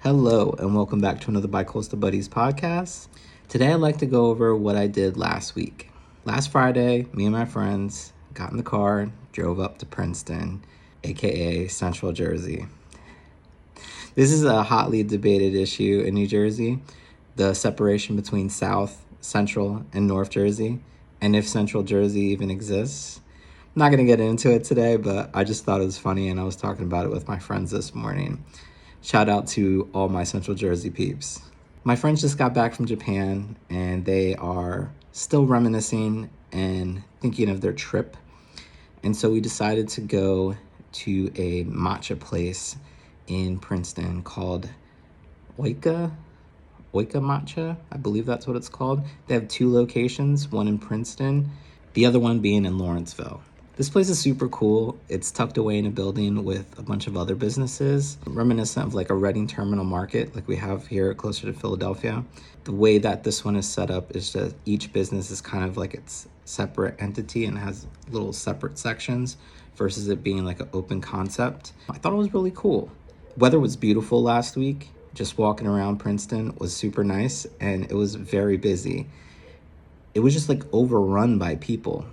Hello, and welcome back to another Bicoastal Buddies podcast. Today, I'd like to go over what I did last week. Last Friday, me and my friends got in the car, drove up to Princeton, aka Central Jersey. This is a hotly debated issue in New Jersey, the separation between South, Central, and North Jersey, and if Central Jersey even exists. I'm not going to get into it today, but I just thought it was funny, and I was talking about it with my friends this morning. Shout out to all my Central Jersey peeps. My friends just got back from Japan and they are still reminiscing and thinking of their trip. And so we decided to go to a matcha place in Princeton called Oika Matcha. I believe that's what it's called. They have two locations, one in Princeton, the other one being in Lawrenceville. This place is super cool. It's tucked away in a building with a bunch of other businesses, reminiscent of like a Reading Terminal Market like we have here closer to Philadelphia. The way that this one is set up is that each business is kind of like its separate entity and has little separate sections versus it being like an open concept. I thought it was really cool. Weather was beautiful last week. Just walking around Princeton was super nice and it was very busy. It was just like overrun by people.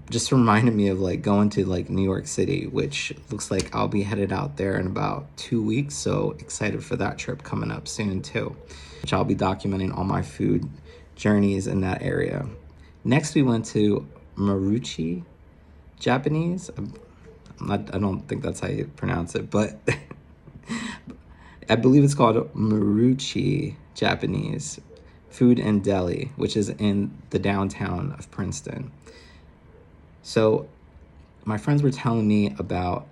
Just reminded me of like going to like New York City, which looks like I'll be headed out there in about 2 weeks. So excited for that trip coming up soon too, which I'll be documenting all my food journeys in that area. Next, we went to Maruichi, Japanese. I don't think that's how you pronounce it, but I believe it's called Maruichi Japanese Food and Deli, which is in the downtown of Princeton. So my friends were telling me about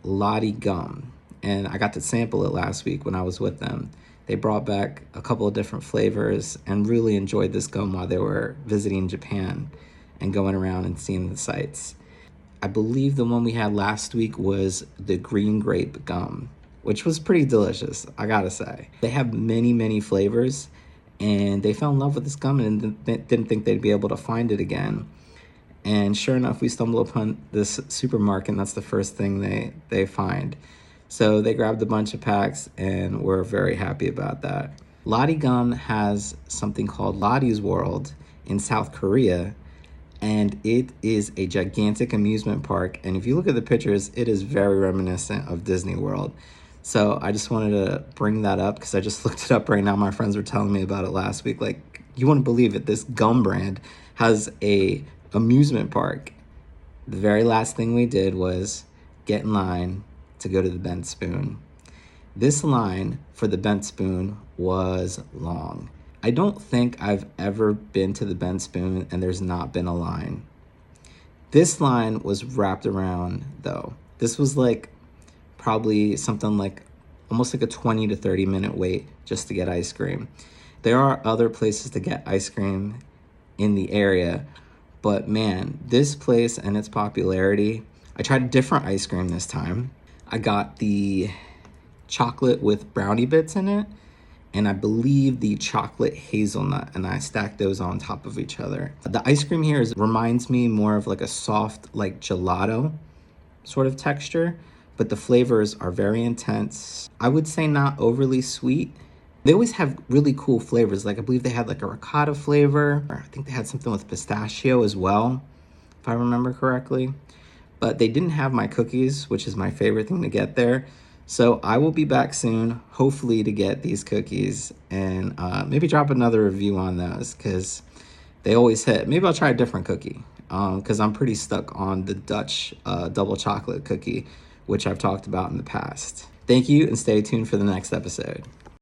Lotte gum, and I got to sample it last week when I was with them. They brought back a couple of different flavors and really enjoyed this gum while they were visiting Japan and going around and seeing the sights. I believe the one we had last week was the green grape gum, which was pretty delicious, I gotta say. They have many flavors, and they fell in love with this gum and didn't think they'd be able to find it again. And sure enough, we stumble upon this supermarket, and that's the first thing they find. So they grabbed a bunch of packs, and we're very happy about that. Lotte Gum has something called Lotte's World in South Korea, and it is a gigantic amusement park. And if you look at the pictures, it is very reminiscent of Disney World. So I just wanted to bring that up because I just looked it up right now. My friends were telling me about it last week. Like, you wouldn't believe it. This gum brand has a amusement park. The very last thing we did was get in line to go to the Bent Spoon. This line for the Bent Spoon was long. I don't think I've ever been to the Bent Spoon and there's not been a line. This line was wrapped around though. This was like probably something like almost like a 20 to 30 minute wait just to get ice cream. There are other places to get ice cream in the area, but man, this place and its popularity, I tried a different ice cream this time. I got the chocolate with brownie bits in it, and I believe the chocolate hazelnut, and I stacked those on top of each other. The ice cream here reminds me more of like a soft, like gelato sort of texture, but the flavors are very intense. I would say not overly sweet. They always have really cool flavors. Like I believe they had like a ricotta flavor, or I think they had something with pistachio as well, if I remember correctly. But they didn't have my cookies, which is my favorite thing to get there. So I will be back soon, hopefully to get these cookies and maybe drop another review on those because they always hit. Maybe I'll try a different cookie because I'm pretty stuck on the Dutch double chocolate cookie, which I've talked about in the past. Thank you and stay tuned for the next episode.